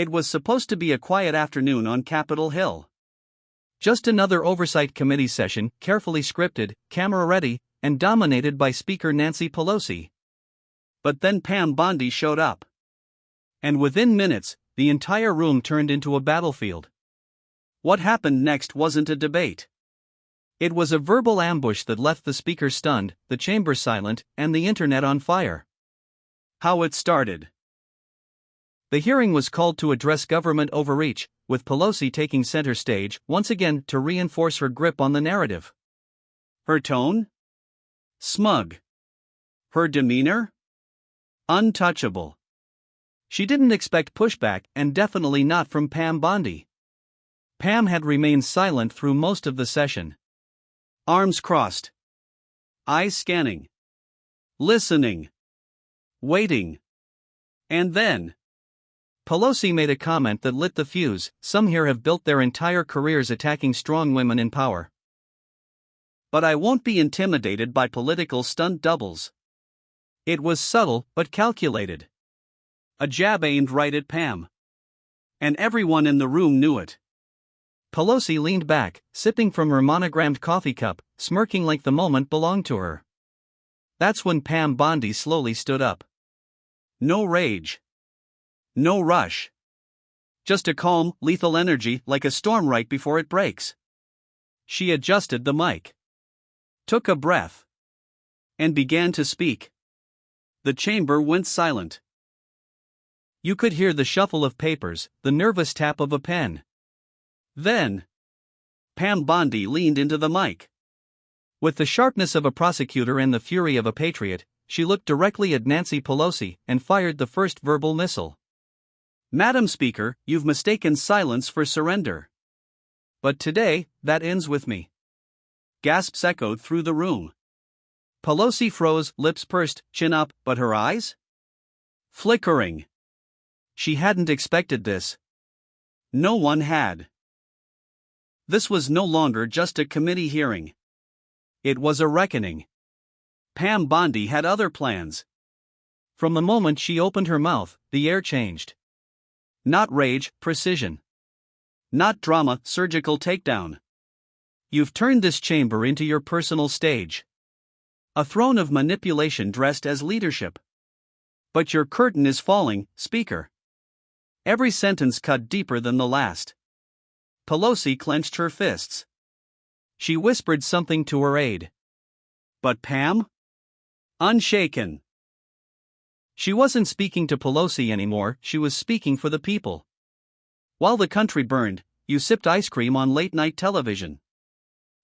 It was supposed to be a quiet afternoon on Capitol Hill. Just another oversight committee session, carefully scripted, camera-ready, and dominated by Speaker Nancy Pelosi. But then Pam Bondi showed up. And within minutes, the entire room turned into a battlefield. What happened next wasn't a debate. It was a verbal ambush that left the speaker stunned, the chamber silent, and the internet on fire. How it started. The hearing was called to address government overreach, with Pelosi taking center stage once again to reinforce her grip on the narrative. Her tone? Smug. Her demeanor? Untouchable. She didn't expect pushback, and definitely not from Pam Bondi. Pam had remained silent through most of the session. Arms crossed. Eyes scanning. Listening. Waiting. And then Pelosi made a comment that lit the fuse. Some here have built their entire careers attacking strong women in power. But I won't be intimidated by political stunt doubles. It was subtle but calculated. A jab aimed right at Pam. And everyone in the room knew it. Pelosi leaned back, sipping from her monogrammed coffee cup, smirking like the moment belonged to her. That's when Pam Bondi slowly stood up. No rage. No rush. Just a calm, lethal energy like a storm right before it breaks. She adjusted the mic. Took a breath. And began to speak. The chamber went silent. You could hear the shuffle of papers, the nervous tap of a pen. Then Pam Bondi leaned into the mic. With the sharpness of a prosecutor and the fury of a patriot, she looked directly at Nancy Pelosi and fired the first verbal missile. Madam Speaker, you've mistaken silence for surrender. But today, that ends with me. Gasps echoed through the room. Pelosi froze, lips pursed, chin up, but her eyes? Flickering. She hadn't expected this. No one had. This was no longer just a committee hearing. It was a reckoning. Pam Bondi had other plans. From the moment she opened her mouth, the air changed. Not rage, precision. Not drama, surgical takedown. You've turned this chamber into your personal stage. A throne of manipulation dressed as leadership. But your curtain is falling, Speaker. Every sentence cut deeper than the last. Pelosi clenched her fists. She whispered something to her aide. But Pam? Unshaken. She wasn't speaking to Pelosi anymore, she was speaking for the people. While the country burned, you sipped ice cream on late-night television.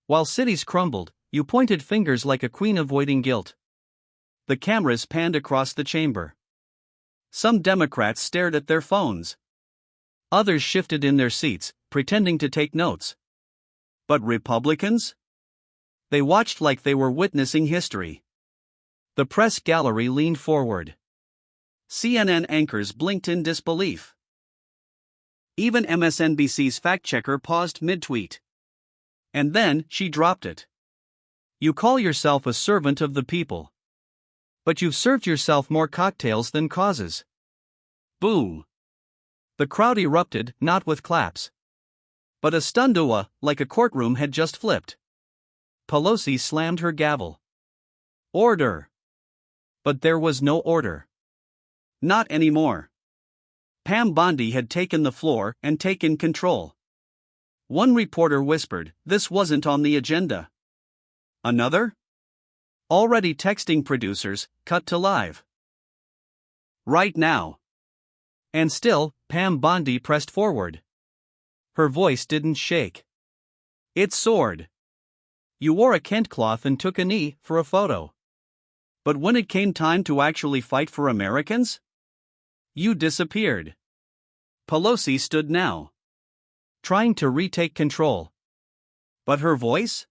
While cities crumbled, you pointed fingers like a queen avoiding guilt. The cameras panned across the chamber. Some Democrats stared at their phones. Others shifted in their seats, pretending to take notes. But Republicans? They watched like they were witnessing history. The press gallery leaned forward. CNN anchors blinked in disbelief. Even MSNBC's fact-checker paused mid-tweet. And then she dropped it. You call yourself a servant of the people. But you've served yourself more cocktails than causes. Boom. The crowd erupted, not with claps. But a stunned ooh, like a courtroom had just flipped. Pelosi slammed her gavel. Order. But there was no order. Not anymore. Pam Bondi had taken the floor and taken control. One reporter whispered, "This wasn't on the agenda." Another? Already texting producers, "Cut to live. Right now." And still, Pam Bondi pressed forward. Her voice didn't shake. It soared. You wore a Kent cloth and took a knee for a photo. But when it came time to actually fight for Americans? You disappeared. Pelosi stood now, trying to retake control. But her voice?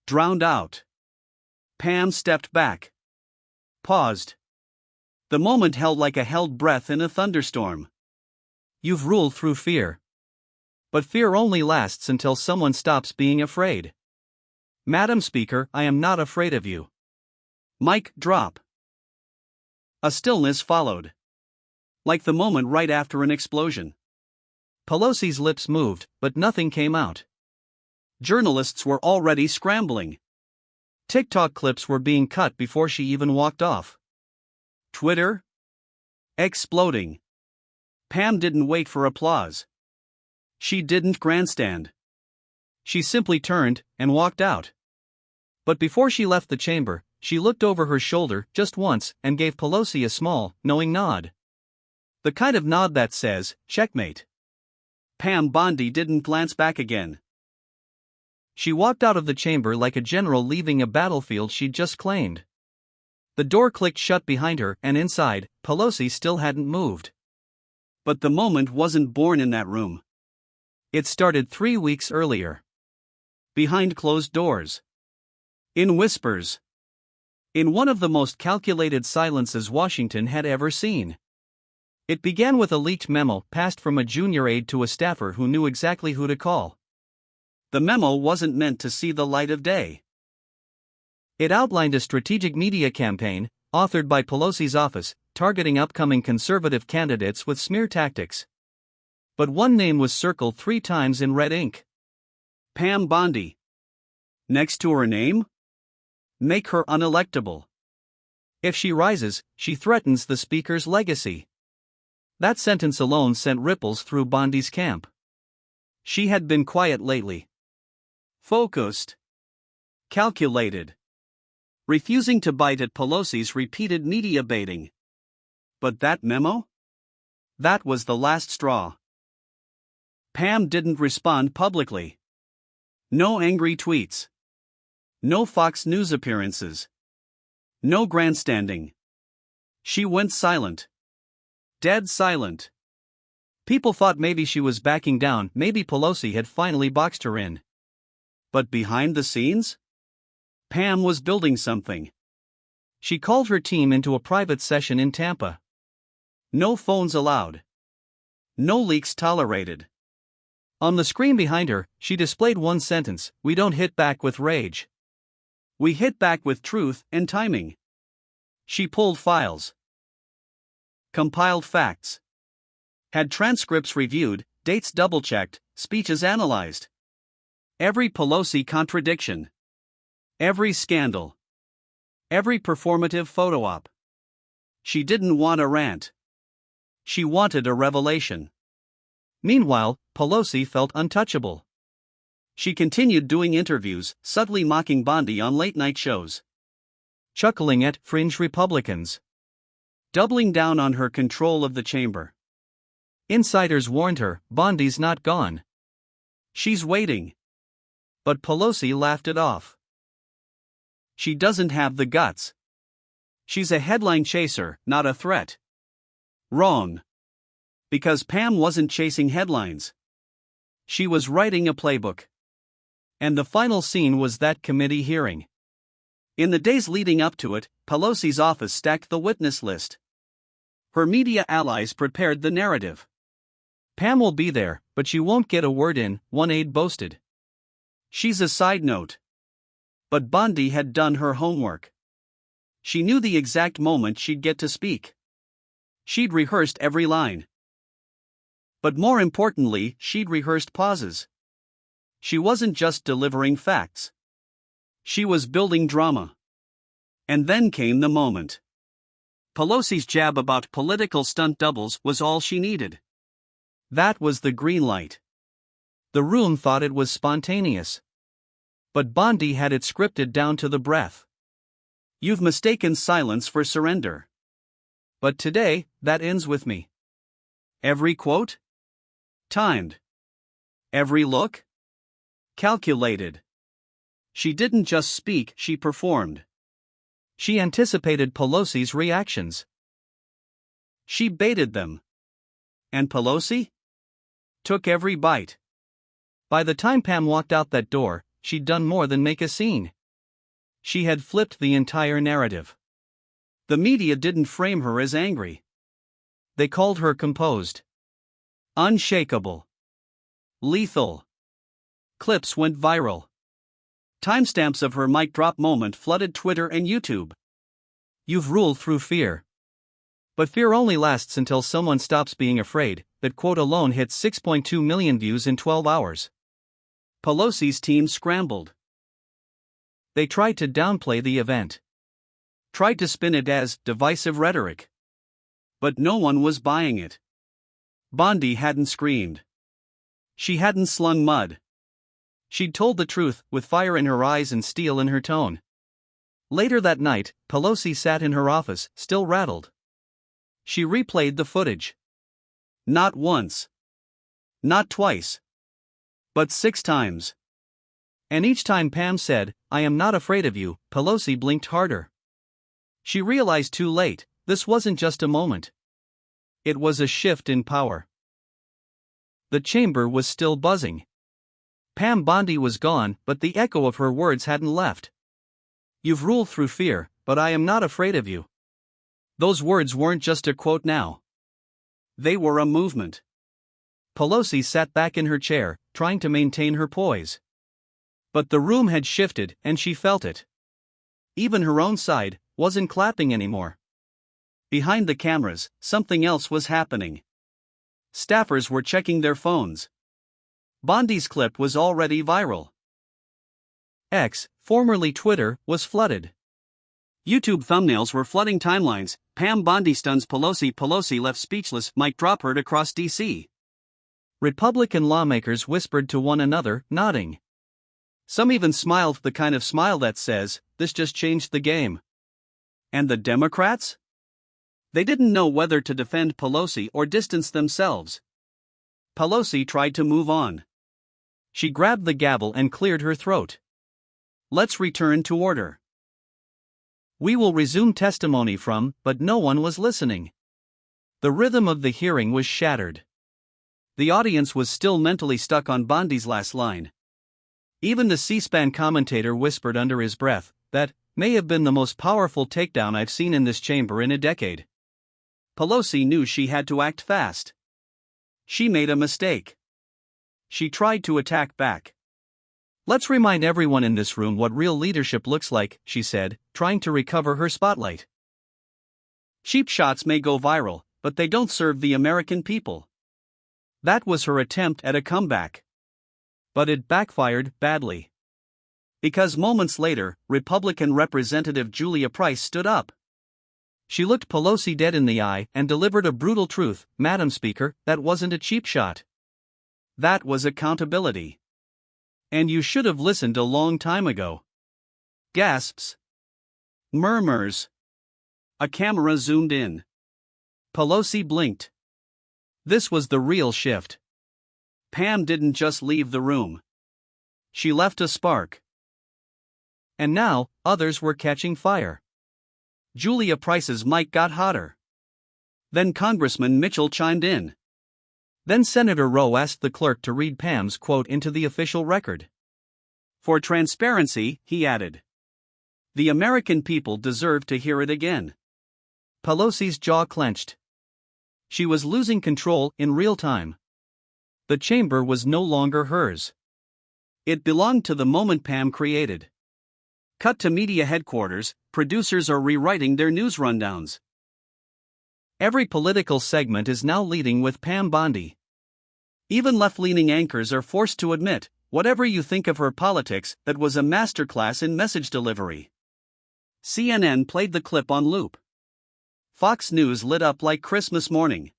Drowned out. Pam stepped back. Paused. The moment held like a held breath in a thunderstorm. You've ruled through fear. But fear only lasts until someone stops being afraid. Madam Speaker, I am not afraid of you. Mic drop. A stillness followed. Like the moment right after an explosion. Pelosi's lips moved, but nothing came out. Journalists were already scrambling. TikTok clips were being cut before she even walked off. Twitter? Exploding. Pam didn't wait for applause. She didn't grandstand. She simply turned and walked out. But before she left the chamber, she looked over her shoulder just once and gave Pelosi a small, knowing nod. The kind of nod that says, checkmate. Pam Bondi didn't glance back again. She walked out of the chamber like a general leaving a battlefield she'd just claimed. The door clicked shut behind her, and inside, Pelosi still hadn't moved. But the moment wasn't born in that room. It started 3 weeks earlier. Behind closed doors. In whispers. In one of the most calculated silences Washington had ever seen. It began with a leaked memo passed from a junior aide to a staffer who knew exactly who to call. The memo wasn't meant to see the light of day. It outlined a strategic media campaign, authored by Pelosi's office, targeting upcoming conservative candidates with smear tactics. But one name was circled 3 times in red ink. Pam Bondi. Next to her name? Make her unelectable. If she rises, she threatens the speaker's legacy. That sentence alone sent ripples through Bondi's camp. She had been quiet lately. Focused. Calculated. Refusing to bite at Pelosi's repeated media baiting. But that memo? That was the last straw. Pam didn't respond publicly. No angry tweets. No Fox News appearances. No grandstanding. She went silent. Dead silent. People thought maybe she was backing down, maybe Pelosi had finally boxed her in. But behind the scenes? Pam was building something. She called her team into a private session in Tampa. No phones allowed. No leaks tolerated. On the screen behind her, she displayed one sentence: "We don't hit back with rage. We hit back with truth and timing." She pulled files. Compiled facts. Had transcripts reviewed, dates double-checked, speeches analyzed. Every Pelosi contradiction. Every scandal. Every performative photo op. She didn't want a rant. She wanted a revelation. Meanwhile, Pelosi felt untouchable. She continued doing interviews, subtly mocking Bondi on late-night shows. Chuckling at fringe Republicans. Doubling down on her control of the chamber. Insiders warned her, Bondi's not gone. She's waiting. But Pelosi laughed it off. She doesn't have the guts. She's a headline chaser, not a threat. Wrong. Because Pam wasn't chasing headlines. She was writing a playbook. And the final scene was that committee hearing. In the days leading up to it, Pelosi's office stacked the witness list. Her media allies prepared the narrative. Pam will be there, but she won't get a word in, one aide boasted. She's a side note. But Bondi had done her homework. She knew the exact moment she'd get to speak. She'd rehearsed every line. But more importantly, she'd rehearsed pauses. She wasn't just delivering facts. She was building drama. And then came the moment. Pelosi's jab about political stunt doubles was all she needed. That was the green light. The room thought it was spontaneous. But Bondi had it scripted down to the breath. You've mistaken silence for surrender. But today, that ends with me. Every quote? Timed. Every look? Calculated. She didn't just speak, she performed. She anticipated Pelosi's reactions. She baited them. And Pelosi? Took every bite. By the time Pam walked out that door, she'd done more than make a scene. She had flipped the entire narrative. The media didn't frame her as angry. They called her composed. Unshakable. Lethal. Clips went viral. Timestamps of her mic drop moment flooded Twitter and YouTube. You've ruled through fear. But fear only lasts until someone stops being afraid. That quote alone hit 6.2 million views in 12 hours. Pelosi's team scrambled. They tried to downplay the event. Tried to spin it as divisive rhetoric. But no one was buying it. Bondi hadn't screamed. She hadn't slung mud. She'd told the truth, with fire in her eyes and steel in her tone. Later that night, Pelosi sat in her office, still rattled. She replayed the footage. Not once. Not twice. But 6 times. And each time Pam said, "I am not afraid of you," Pelosi blinked harder. She realized too late, this wasn't just a moment. It was a shift in power. The chamber was still buzzing. Pam Bondi was gone, but the echo of her words hadn't left. "You've ruled through fear, but I am not afraid of you." Those words weren't just a quote now. They were a movement. Pelosi sat back in her chair, trying to maintain her poise. But the room had shifted, and she felt it. Even her own side wasn't clapping anymore. Behind the cameras, something else was happening. Staffers were checking their phones. Bondi's clip was already viral. X, formerly Twitter, was flooded. YouTube thumbnails were flooding timelines. Pam Bondi stuns Pelosi. Pelosi left speechless. Mic drop heard across D.C. Republican lawmakers whispered to one another, nodding. Some even smiled, the kind of smile that says, "This just changed the game." And the Democrats? They didn't know whether to defend Pelosi or distance themselves. Pelosi tried to move on. She grabbed the gavel and cleared her throat. "Let's return to order. We will resume testimony from," but no one was listening. The rhythm of the hearing was shattered. The audience was still mentally stuck on Bondi's last line. Even the C-SPAN commentator whispered under his breath, "That may have been the most powerful takedown I've seen in this chamber in a decade." Pelosi knew she had to act fast. She made a mistake. She tried to attack back. "Let's remind everyone in this room what real leadership looks like," she said, trying to recover her spotlight. "Cheap shots may go viral, but they don't serve the American people." That was her attempt at a comeback. But it backfired badly. Because moments later, Republican Representative Julia Price stood up. She looked Pelosi dead in the eye and delivered a brutal truth, "Madam Speaker, that wasn't a cheap shot. That was accountability. And you should have listened a long time ago." Gasps. Murmurs. A camera zoomed in. Pelosi blinked. This was the real shift. Pam didn't just leave the room. She left a spark. And now, others were catching fire. Julia Price's mic got hotter. Then Congressman Mitchell chimed in. Then Senator Rowe asked the clerk to read Pam's quote into the official record. "For transparency," he added. "The American people deserve to hear it again." Pelosi's jaw clenched. She was losing control in real time. The chamber was no longer hers. It belonged to the moment Pam created. Cut to media headquarters, producers are rewriting their news rundowns. Every political segment is now leading with Pam Bondi. Even left-leaning anchors are forced to admit, whatever you think of her politics, that was a masterclass in message delivery. CNN played the clip on loop. Fox News lit up like Christmas morning.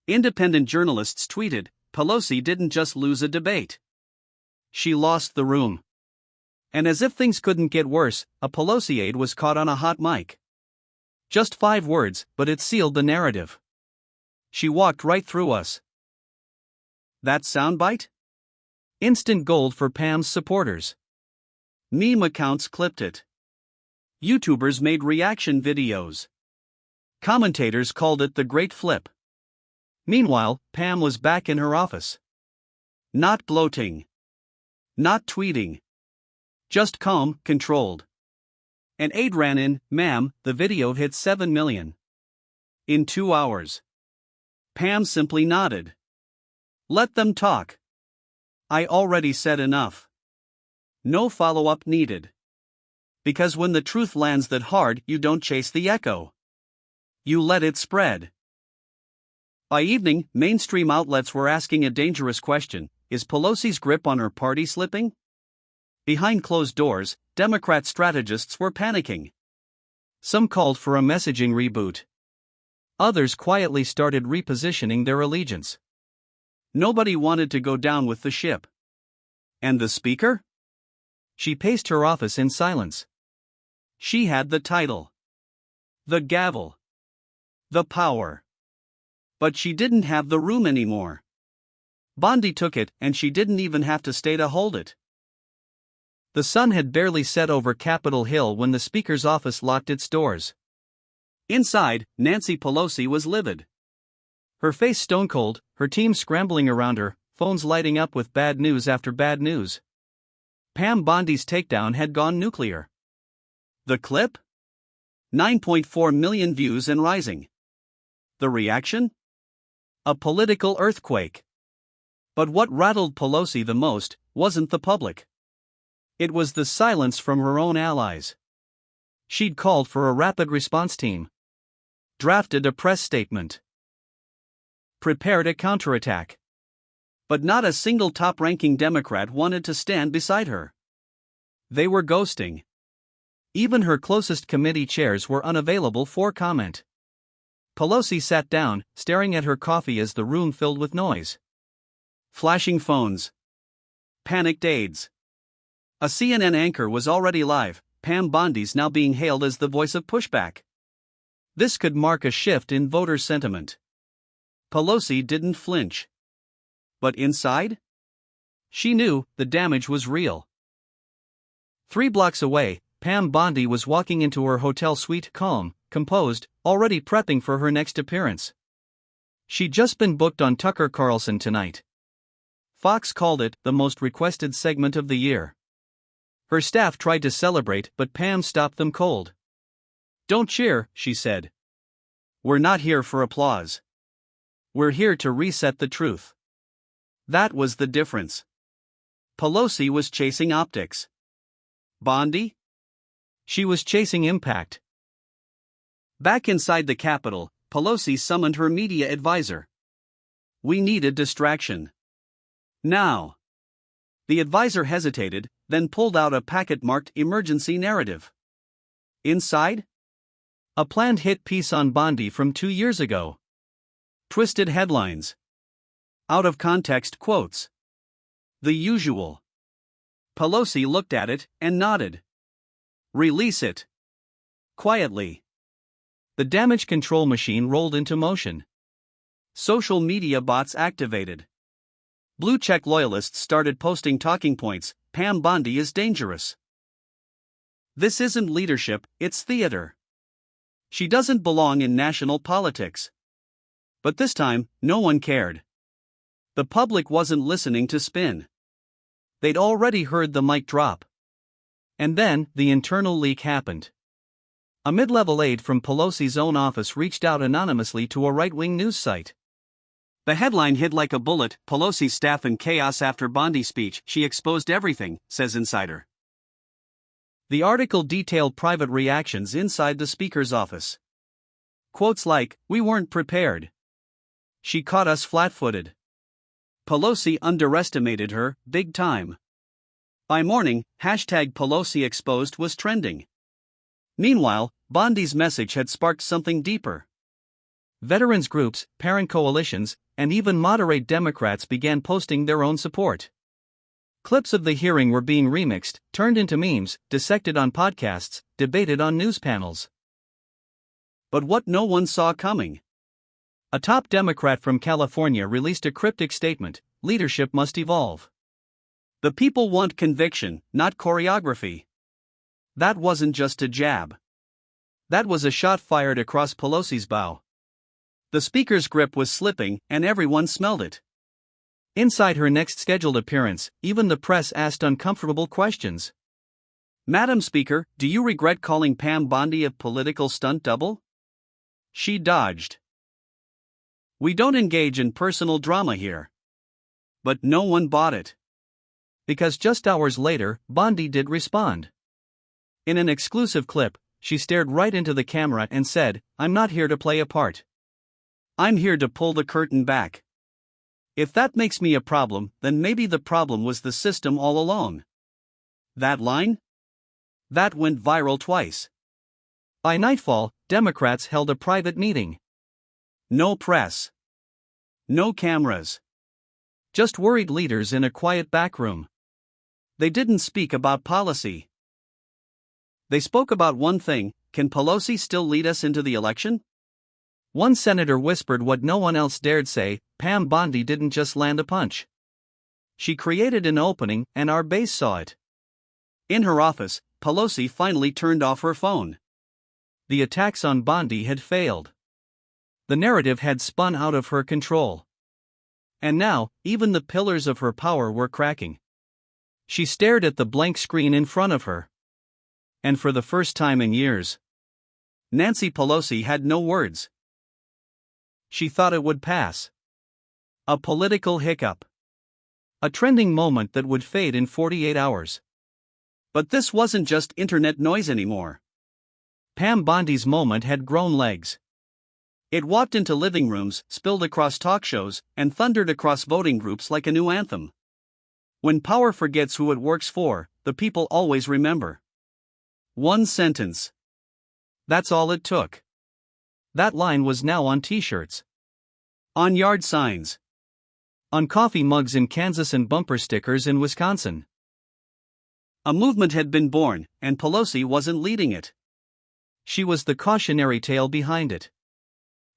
Independent journalists tweeted, "Pelosi didn't just lose a debate. She lost the room." And as if things couldn't get worse, a Pelosi aide was caught on a hot mic. Just 5 words, but it sealed the narrative. "She walked right through us." That soundbite? Instant gold for Pam's supporters. Meme accounts clipped it. YouTubers made reaction videos. Commentators called it the Great Flip. Meanwhile, Pam was back in her office. Not gloating. Not tweeting. Just calm, controlled. An aide ran in, "Ma'am, the video hit 7 million. In 2 hours." Pam simply nodded. "Let them talk. I already said enough. No follow-up needed." Because when the truth lands that hard, you don't chase the echo. You let it spread. By evening, mainstream outlets were asking a dangerous question: is Pelosi's grip on her party slipping? Behind closed doors, Democrat strategists were panicking. Some called for a messaging reboot. Others quietly started repositioning their allegiance. Nobody wanted to go down with the ship. And the speaker? She paced her office in silence. She had the title, the gavel, the power. But she didn't have the room anymore. Bondi took it, and she didn't even have to stay to hold it. The sun had barely set over Capitol Hill when the speaker's office locked its doors. Inside, Nancy Pelosi was livid. Her face stone-cold, her team scrambling around her, phones lighting up with bad news after bad news. Pam Bondi's takedown had gone nuclear. The clip? 9.4 million views and rising. The reaction? A political earthquake. But what rattled Pelosi the most wasn't the public. It was the silence from her own allies. She'd called for a rapid response team, drafted a press statement, prepared a counterattack. But not a single top-ranking Democrat wanted to stand beside her. They were ghosting. Even her closest committee chairs were unavailable for comment. Pelosi sat down, staring at her coffee as the room filled with noise. Flashing phones. Panicked aides. A CNN anchor was already live. Pam Bondi's now being hailed as the voice of pushback. This could mark a shift in voter sentiment. Pelosi didn't flinch. But inside? She knew the damage was real. 3 blocks away, Pam Bondi was walking into her hotel suite calm, composed, already prepping for her next appearance. She'd just been booked on Tucker Carlson tonight. Fox called it the most requested segment of the year. Her staff tried to celebrate, but Pam stopped them cold. "Don't cheer," she said. "We're not here for applause. We're here to reset the truth." That was the difference. Pelosi was chasing optics. Bondi? She was chasing impact. Back inside the Capitol, Pelosi summoned her media advisor. "We need a distraction. Now." The advisor hesitated, then pulled out a packet marked emergency narrative. Inside? A planned hit piece on Bondi from 2 years ago. Twisted headlines. Out of context quotes. The usual. Pelosi looked at it and nodded. "Release it." Quietly. The damage control machine rolled into motion. Social media bots activated. Blue check loyalists started posting talking points: Pam Bondi is dangerous. This isn't leadership, it's theater. She doesn't belong in national politics. But this time, no one cared. The public wasn't listening to spin. They'd already heard the mic drop. And then, the internal leak happened. A mid-level aide from Pelosi's own office reached out anonymously to a right-wing news site. The headline hit like a bullet: "Pelosi's staff in chaos after Bondi speech. She exposed everything," says insider. The article detailed private reactions inside the speaker's office. Quotes like, "We weren't prepared. She caught us flat-footed. Pelosi underestimated her, big time." By morning, #Pelosi exposed was trending. Meanwhile, Bondi's message had sparked something deeper. Veterans groups, parent coalitions, and even moderate Democrats began posting their own support. Clips of the hearing were being remixed, turned into memes, dissected on podcasts, debated on news panels. But what no one saw coming. A top Democrat from California released a cryptic statement: "Leadership must evolve. The people want conviction, not choreography." That wasn't just a jab. That was a shot fired across Pelosi's bow. The speaker's grip was slipping, and everyone smelled it. Inside her next scheduled appearance, even the press asked uncomfortable questions. "Madam Speaker, do you regret calling Pam Bondi a political stunt double?" She dodged. "We don't engage in personal drama here." But no one bought it. Because just hours later, Bondi did respond. In an exclusive clip, she stared right into the camera and said, "I'm not here to play a part. I'm here to pull the curtain back. If that makes me a problem, then maybe the problem was the system all along." That line? That went viral twice. By nightfall, Democrats held a private meeting. No press. No cameras. Just worried leaders in a quiet back room. They didn't speak about policy. They spoke about one thing: can Pelosi still lead us into the election? One senator whispered what no one else dared say: Pam Bondi didn't just land a punch. She created an opening, and our base saw it. In her office, Pelosi finally turned off her phone. The attacks on Bondi had failed. The narrative had spun out of her control. And now, even the pillars of her power were cracking. She stared at the blank screen in front of her. And for the first time in years, Nancy Pelosi had no words. She thought it would pass. A political hiccup. A trending moment that would fade in 48 hours. But this wasn't just internet noise anymore. Pam Bondi's moment had grown legs. It walked into living rooms, spilled across talk shows, and thundered across voting groups like a new anthem. When power forgets who it works for, the people always remember. One sentence. That's all it took. That line was now on t-shirts. On yard signs. On coffee mugs in Kansas and bumper stickers in Wisconsin. A movement had been born, and Pelosi wasn't leading it. She was the cautionary tale behind it.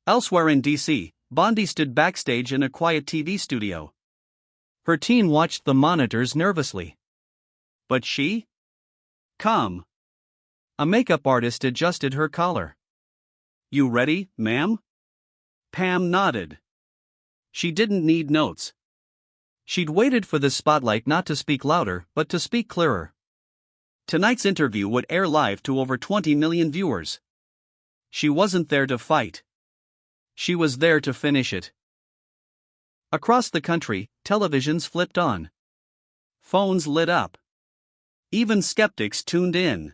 Elsewhere in D.C., Bondi stood backstage in a quiet TV studio. Her team watched the monitors nervously. But she? Calm. A makeup artist adjusted her collar. "You ready, ma'am?" Pam nodded. She didn't need notes. She'd waited for the spotlight not to speak louder, but to speak clearer. Tonight's interview would air live to over 20 million viewers. She wasn't there to fight. She was there to finish it. Across the country, televisions flipped on. Phones lit up. Even skeptics tuned in.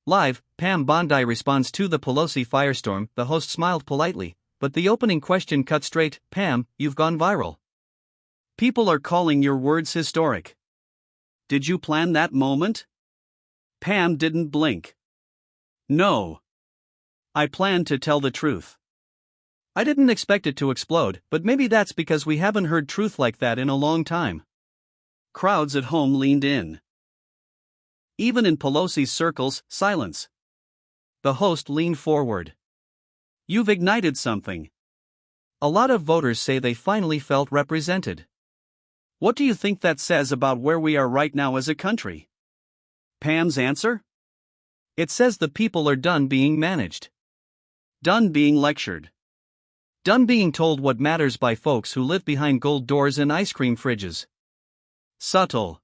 Live, Pam Bondi responds to the Pelosi firestorm. The host smiled politely, but the opening question cut straight: "Pam, you've gone viral. People are calling your words historic. Did you plan that moment?" Pam didn't blink. "No. I planned to tell the truth. I didn't expect it to explode, but maybe that's because we haven't heard truth like that in a long time." Crowds at home leaned in. Even in Pelosi's circles, silence. The host leaned forward. "You've ignited something. A lot of voters say they finally felt represented. What do you think that says about where we are right now as a country?" Pam's answer? "It says the people are done being managed. Done being lectured. Done being told what matters by folks who live behind gold doors and ice cream fridges. Subtle.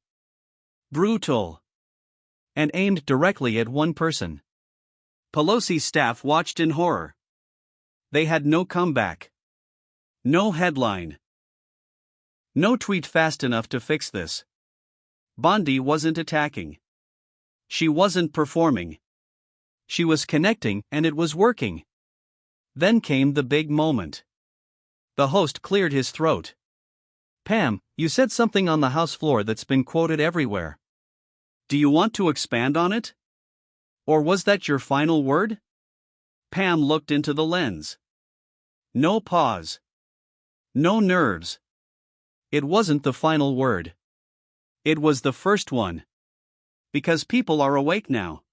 Brutal. And aimed directly at one person." Pelosi's staff watched in horror. They had no comeback. No headline. No tweet fast enough to fix this. Bondi wasn't attacking. She wasn't performing. She was connecting, and it was working. Then came the big moment. The host cleared his throat. "Pam, you said something on the House floor that's been quoted everywhere. Do you want to expand on it? Or was that your final word?" Pam looked into the lens. No pause. No nerves. It wasn't the final word. It was the first one. Because people are awake now.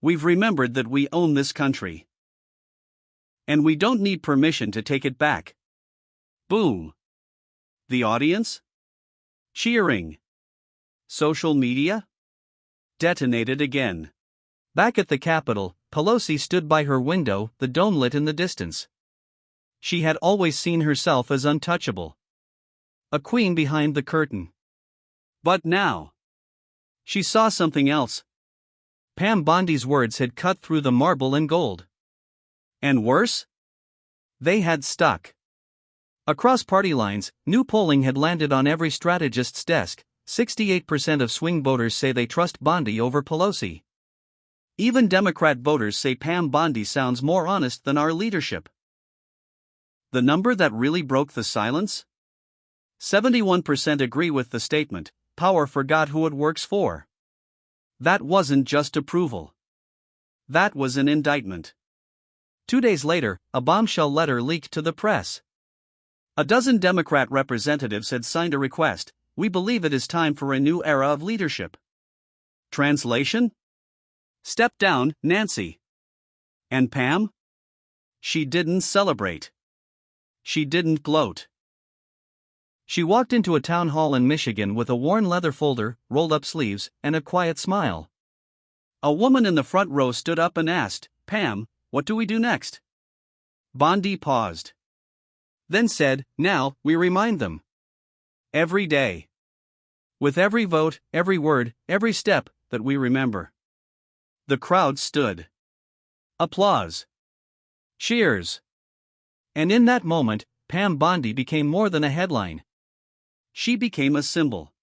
We've remembered that we own this country. And we don't need permission to take it back. Boom. The audience? Cheering. Social media? Detonated again. Back at the Capitol, Pelosi stood by her window, the dome lit in the distance. She had always seen herself as untouchable. A queen behind the curtain. But now, she saw something else. Pam Bondi's words had cut through the marble and gold. And worse? They had stuck. Across party lines, new polling had landed on every strategist's desk. 68% of swing voters say they trust Bondi over Pelosi. Even Democrat voters say Pam Bondi sounds more honest than our leadership. The number that really broke the silence? 71% agree with the statement, "Power forgot who it works for." That wasn't just approval. That was an indictment. 2 days later, a bombshell letter leaked to the press. A dozen Democrat representatives had signed a request, "We believe it is time for a new era of leadership." Translation? Step down, Nancy. And Pam? She didn't celebrate. She didn't gloat. She walked into a town hall in Michigan with a worn leather folder, rolled up sleeves, and a quiet smile. A woman in the front row stood up and asked, "Pam, what do we do next?" Bondi paused. Then said, "Now, we remind them. Every day. With every vote, every word, every step, that we remember." The crowd stood. Applause. Cheers. And in that moment, Pam Bondi became more than a headline. She became a symbol.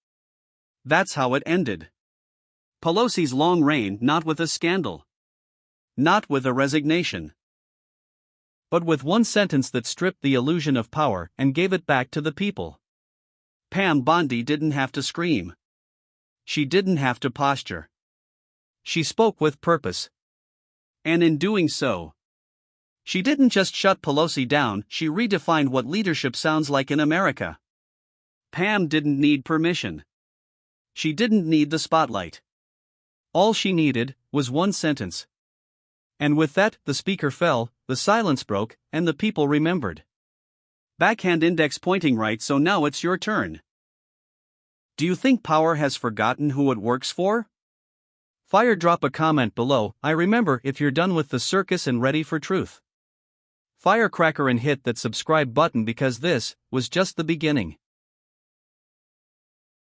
That's how it ended. Pelosi's long reign, not with a scandal. Not with a resignation. But with one sentence that stripped the illusion of power and gave it back to the people. Pam Bondi didn't have to scream. She didn't have to posture. She spoke with purpose. And in doing so, she didn't just shut Pelosi down, she redefined what leadership sounds like in America. Pam didn't need permission. She didn't need the spotlight. All she needed was one sentence. And with that, the speaker fell, the silence broke, and the people remembered. Backhand index pointing right, so now it's your turn. Do you think power has forgotten who it works for? Drop a comment below. I remember if you're done with the circus and ready for truth. Firecracker and hit that subscribe button because this was just the beginning.